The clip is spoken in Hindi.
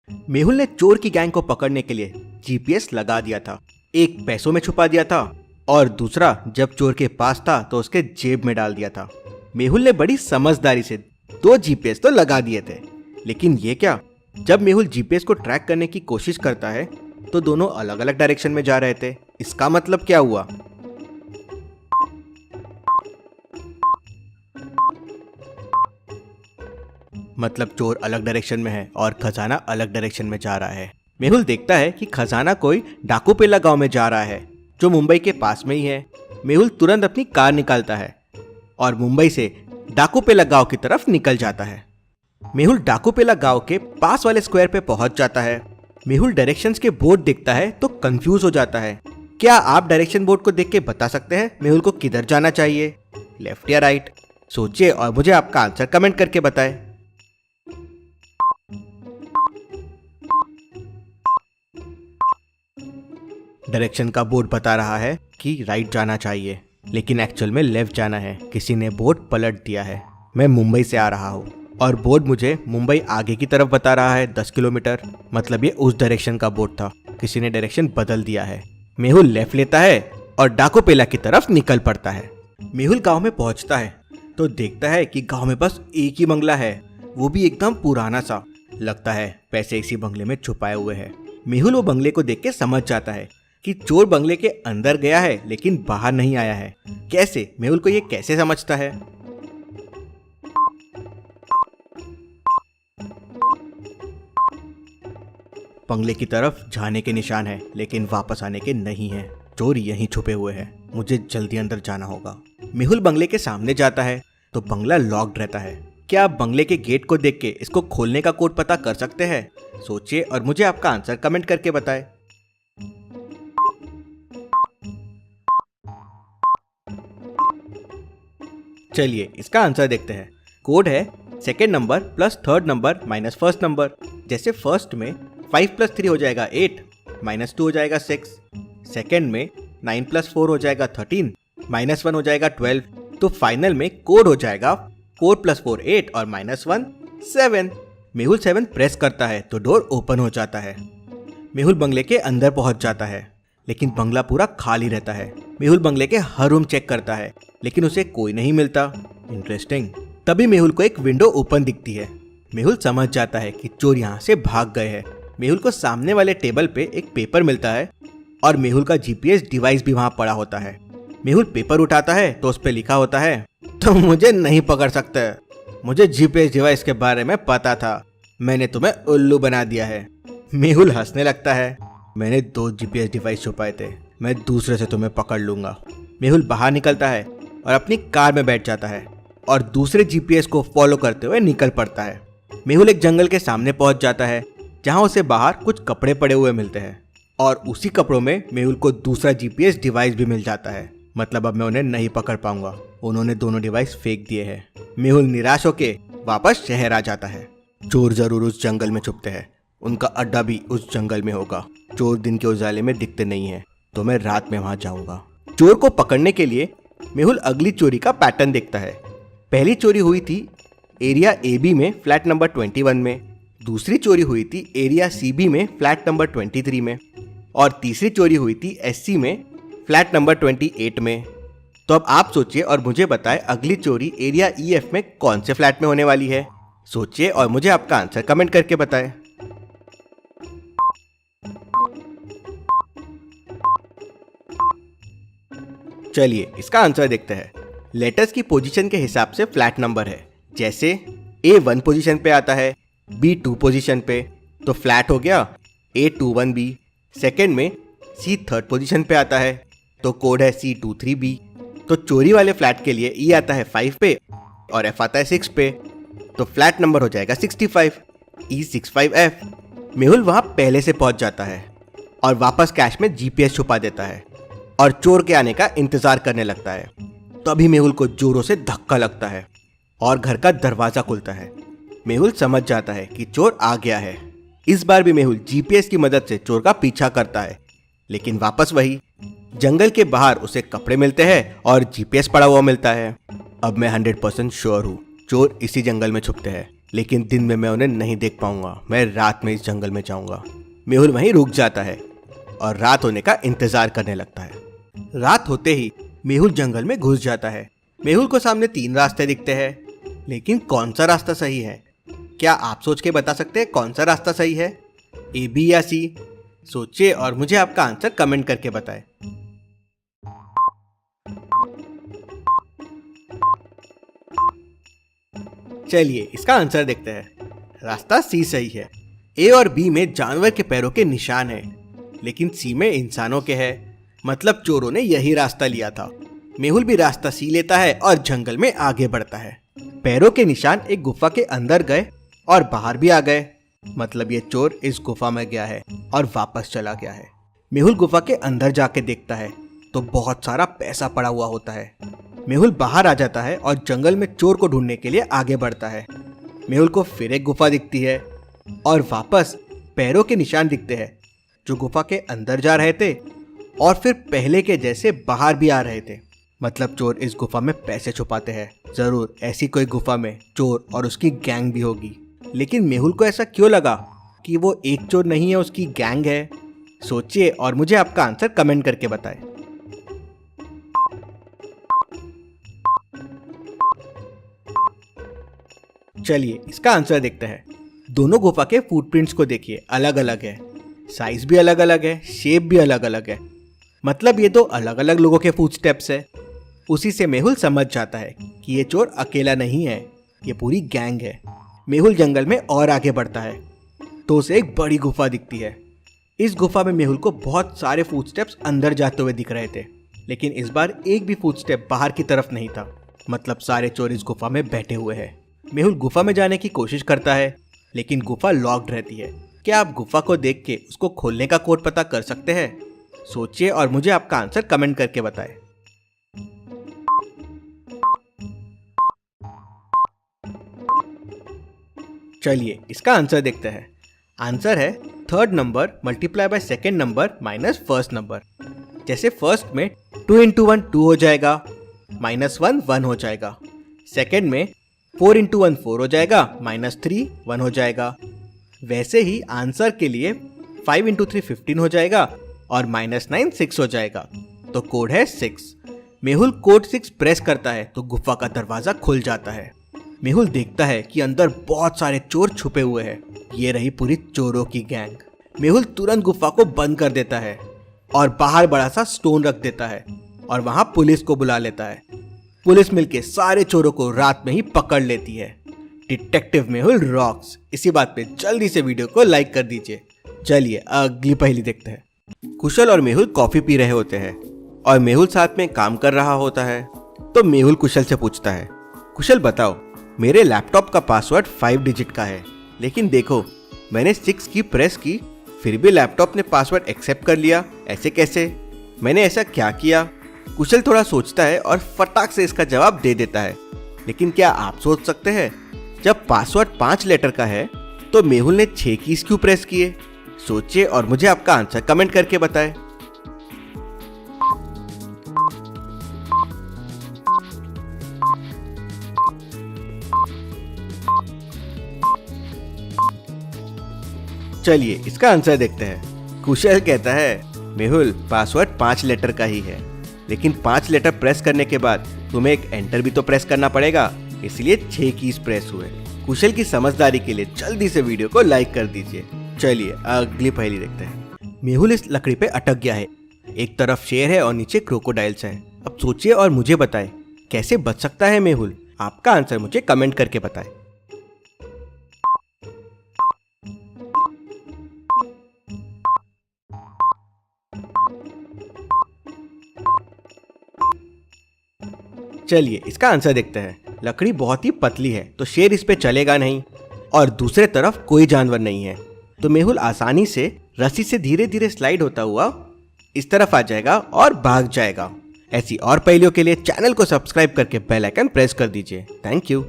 मेहुल ने चोर की गैंग को पकड़ने के लिए जीपीएस लगा दिया था। एक पैसों में छुपा दिया था और दूसरा जब चोर के पास था तो उसके जेब में डाल दिया था। मेहुल ने बड़ी समझदारी से 2 जीपीएस तो लगा दिए थे, लेकिन ये क्या, जब मेहुल जीपीएस को ट्रैक करने की कोशिश करता है तो दोनों अलग अलग डायरेक्शन में जा रहे थे। इसका मतलब क्या हुआ? मतलब चोर अलग डायरेक्शन में है और खजाना अलग डायरेक्शन में जा रहा है। मेहुल देखता है कि खजाना कोई डाकूपेला गांव में जा रहा है जो मुंबई के पास में ही है। मेहुल तुरंत अपनी कार निकालता है और मुंबई से डाकूपेला गांव की तरफ निकल जाता है। मेहुल डाकूपेला गांव के पास वाले स्क्वायर पे पहुंच जाता है। मेहुल डायरेक्शंस के बोर्ड देखता है तो कंफ्यूज हो जाता है। क्या आप डायरेक्शन बोर्ड को देख के बता सकते हैं मेहुल को किधर जाना चाहिए, लेफ्ट या राइट? सोचिए और मुझे आपका आंसर कमेंट करके बताएं। डायरेक्शन का बोर्ड बता रहा है कि राइट जाना चाहिए, लेकिन एक्चुअल में लेफ्ट जाना है। किसी ने बोर्ड पलट दिया है। मैं मुंबई से आ रहा हूँ और बोर्ड मुझे मुंबई आगे की तरफ बता रहा है 10 किलोमीटर। मतलब ये उस डायरेक्शन का बोर्ड था। किसी ने डायरेक्शन बदल दिया है। मेहुल लेफ्ट लेता है और डाकूपेला की तरफ निकल पड़ता है। मेहुल गांव में पहुंचता है तो देखता है कि गांव में बस एक ही बंगला है, वो भी एकदम पुराना सा। लगता है पैसे इसी बंगले में छुपाए हुए हैं। मेहुल वो बंगले को देख के समझ जाता है कि चोर बंगले के अंदर गया है लेकिन बाहर नहीं आया है। कैसे? मेहुल को ये कैसे समझता है? बंगले की तरफ जाने के निशान है लेकिन वापस आने के नहीं है। चोर यहीं छुपे हुए हैं। मुझे जल्दी अंदर जाना होगा। मेहुल बंगले के सामने जाता है तो बंगला लॉक्ड रहता है। क्या आप बंगले के गेट को देख के इसको खोलने का कोड पता कर सकते हैं? सोचिए और मुझे आपका आंसर कमेंट करके बताएं। चलिए इसका आंसर देखते हैं। कोड है second number plus third number minus first number. जैसे फर्स्ट में 5 + 3 हो जाएगा 8, -2 हो जाएगा 6। सेकेंड में 9 + 4 हो जाएगा 13, -1 हो जाएगा 12। तो फाइनल में कोड हो जाएगा 4 + 4 8 और -1 7। मेहुल 7 प्रेस करता है तो डोर ओपन हो जाता है। मेहुल बंगले के अंदर पहुंच जाता है लेकिन बंगला पूरा खाली रहता है। मेहुल बंगले के हर रूम चेक करता है लेकिन उसे कोई नहीं मिलता। इंटरेस्टिंग। तभी मेहुल को एक विंडो ओपन दिखती है। मेहुल समझ जाता है कि चोर यहाँ से भाग गए हैं। मेहुल को सामने वाले टेबल पे एक पेपर मिलता है और मेहुल का जीपीएस डिवाइस भी वहाँ पड़ा होता है। मेहुल पेपर उठाता है तो उस पे लिखा होता है, तुम मुझे नहीं पकड़ सकते। मुझे जीपीएस डिवाइस के बारे में पता था। मैंने तुम्हें उल्लू बना दिया है। मेहुल हंसने लगता है। मैंने 2 जीपीएस डिवाइस छुपाए थे। मैं दूसरे से तुम्हें पकड़ लूंगा। मेहुल बाहर निकलता है और अपनी कार में बैठ जाता है और दूसरे जीपीएस को फॉलो करते हुए निकल पड़ता है। मेहुल एक जंगल के सामने पहुंच जाता है जहां उसे बाहर कुछ कपड़े पड़े हुए मिलते हैं और उसी कपड़ों में मेहुल को दूसरा जीपीएस डिवाइस भी मिल जाता है। मतलब अब मैं उन्हें नहीं पकड़ पाऊंगा। उन्होंने दोनों डिवाइस फेंक दिए हैं। मेहुल निराश होके वापस शहर आ जाता है। चोर जरूर उस जंगल में छुपते हैं। उनका अड्डा भी उस जंगल में होगा। चोर दिन के उजाले में दिखते नहीं है तो मैं रात में वहां जाऊंगा। चोर को पकड़ने के लिए मेहुल अगली चोरी का पैटर्न देखता है। पहली चोरी हुई थी एरिया AB में फ्लैट नंबर 21 में। दूसरी चोरी हुई थी एरिया CB में फ्लैट नंबर 23 में और तीसरी चोरी हुई थी SC में फ्लैट नंबर 28 में। तो अब आप सोचिए और मुझे बताएं अगली चोरी एरिया EF में कौन से फ्लैट में होने वाली है। सोचिए और मुझे आपका आंसर कमेंट करके बताएं। चलिए इसका आंसर देखते हैं। लेटर्स की पोजीशन के हिसाब से फ्लैट नंबर है। जैसे A 1 पोजीशन पे आता है, B 2 पोजीशन पे, तो फ्लैट हो गया A21B। सेकेंड में C 3rd पोजीशन पे आता है तो कोड है C23B। तो चोरी वाले फ्लैट के लिए E आता है 5 पे और F आता है 6 पे, तो फ्लैट नंबर हो जाएगा 65 E65F। मेहुल वहां पहले से पहुंच जाता है और वापस कैश में जीपीएस छुपा देता है और चोर के आने का इंतजार करने लगता है। तभी मेहुल को जोरों से धक्का लगता है और घर का दरवाजा खुलता है। मेहुल समझ जाता है कि चोर आ गया है। इस बार भी मेहुल जीपीएस की मदद से चोर का पीछा करता है, लेकिन वापस वही। जंगल के बाहर उसे कपड़े मिलते हैं और जीपीएस पड़ा हुआ मिलता है। अब मैं 100% श्योर हूँ चोर इसी जंगल में छुपते हैं। लेकिन दिन में मैं उन्हें नहीं देख पाऊंगा। मैं रात में इस जंगल में जाऊंगा। मेहुल वहीं रुक जाता है और रात होने का इंतजार करने लगता है। रात होते ही मेहुल जंगल में घुस जाता है। मेहुल को सामने 3 रास्ते दिखते हैं, लेकिन कौन सा रास्ता सही है? क्या आप सोच के बता सकते हैं कौन सा रास्ता सही है? ए, बी या सी? सोचिए और मुझे आपका आंसर कमेंट करके बताएं। चलिए इसका आंसर देखते हैं। रास्ता सी सही है। ए और बी में जानवर के पैरों के निशान है, लेकिन सी में इंसानों के हैं। मतलब चोरों ने यही रास्ता लिया था। मेहुल भी रास्ता सी लेता है और जंगल में आगे बढ़ता है। पैरों के निशान एक गुफा के अंदर गए और बाहर भी आ गए। मतलब ये चोर इस गुफा में गया है और वापस चला गया है। मेहुल गुफा के अंदर जाके देखता है तो बहुत सारा पैसा पड़ा हुआ होता है। मेहुल बाहर आ जाता है और जंगल में चोर को ढूंढने के लिए आगे बढ़ता है। मेहुल को फिर एक गुफा दिखती है और वापस पैरों के निशान दिखते हैं जो गुफा के अंदर जा रहे थे और फिर पहले के जैसे बाहर भी आ रहे थे। मतलब चोर इस गुफा में पैसे छुपाते हैं। जरूर ऐसी कोई गुफा में चोर और उसकी गैंग भी होगी। लेकिन मेहुल को ऐसा क्यों लगा कि वो एक चोर नहीं है, उसकी गैंग है? सोचिए और मुझे आपका आंसर कमेंट करके बताएं। चलिए इसका आंसर देखते हैं। दोनों गुफा के फुटप्रिंट्स को देखिए, अलग अलग है। साइज भी अलग अलग है, शेप भी अलग अलग है। मतलब ये 2 अलग अलग लोगों के फुटस्टेप्स है। उसी से मेहुल समझ जाता है कि ये चोर अकेला नहीं है, ये पूरी गैंग है। मेहुल जंगल में और आगे बढ़ता है तो उसे एक बड़ी गुफा दिखती है। इस गुफा में मेहुल को बहुत सारे फुटस्टेप्स अंदर जाते हुए दिख रहे थे, लेकिन इस बार एक भी फुटस्टेप बाहर की तरफ नहीं था। मतलब सारे चोर इस गुफा में बैठे हुए हैं। मेहुल गुफा में जाने की कोशिश करता है, लेकिन गुफा लॉक्ड रहती है। क्या आप गुफा को देख के उसको खोलने का कोड पता कर सकते हैं? सोचिए और मुझे आपका आंसर कमेंट करके बताएं। चलिए इसका आंसर देखते हैं। आंसर है 3rd number multiply by 2nd number minus 1st number. जैसे फर्स्ट में 2 × 1 2 हो जाएगा, -1 1 हो जाएगा। सेकेंड में 4 × 1 4 हो जाएगा, -3 1 हो जाएगा। वैसे ही आंसर के लिए 5 × 3 15 हो जाएगा और -9 6 हो जाएगा। तो कोड है 6। मेहुल कोड 6 प्रेस करता है तो गुफा का दरवाजा खुल जाता है। मेहुल देखता है कि अंदर बहुत सारे चोर छुपे हुए हैं। ये रही पूरी चोरों की गैंग। मेहुल तुरंत गुफा को बंद कर देता है और बाहर बड़ा सा स्टोन रख देता है और वहां पुलिस को बुला लेता है। पुलिस मिलके सारे चोरों को रात में ही पकड़ लेती है। Detective Mehul rocks. इसी बात पे जल्दी से वीडियो को लाइक कर दीजिए। चलिए अगली पहेली देखते हैं। कुशल और मेहुल कॉफी पी रहे होते हैं और मेहुल साथ में काम कर रहा होता है। तो मेहुल कुशल से पूछता है, कुशल बताओ, मेरे लैपटॉप का पासवर्ड 5 डिजिट का है, लेकिन देखो मैंने 6 की प्रेस की फिर भी लैपटॉप ने पासवर्ड एक्सेप्ट कर लिया। ऐसे कैसे? मैंने ऐसा क्या किया? कुशल थोड़ा सोचता है और फटाक से इसका जवाब दे देता है। लेकिन क्या आप सोच सकते हैं, जब पासवर्ड 5 लेटर का है तो मेहुल ने 6 कीज क्यों प्रेस किए? सोचिए और मुझे आपका आंसर कमेंट करके बताएं। चलिए इसका आंसर देखते हैं। कुशल कहता है, मेहुल पासवर्ड 5 लेटर का ही है, लेकिन 5 लेटर प्रेस करने के बाद तुम्हें एक एंटर भी तो प्रेस करना पड़ेगा, इसलिए 6 कीज प्रेस हुए। कुशल की समझदारी के लिए जल्दी से वीडियो को लाइक कर दीजिए। चलिए अगली पहेली देखते हैं। मेहुल इस लकड़ी पे अटक गया है। एक तरफ शेर है और नीचे क्रोकोडाइल्स हैं। अब सोचिए और मुझे बताएं, कैसे बच सकता है मेहुल? आपका आंसर मुझे कमेंट करके बताएं। चलिए इसका आंसर देखते हैं। लकड़ी बहुत ही पतली है तो शेर इस पे चलेगा नहीं और दूसरे तरफ कोई जानवर नहीं है, तो मेहुल आसानी से रस्सी से धीरे धीरे स्लाइड होता हुआ इस तरफ आ जाएगा और भाग जाएगा। ऐसी और पहेलियों के लिए चैनल को सब्सक्राइब करके बेल आइकन प्रेस कर दीजिए। Thank you.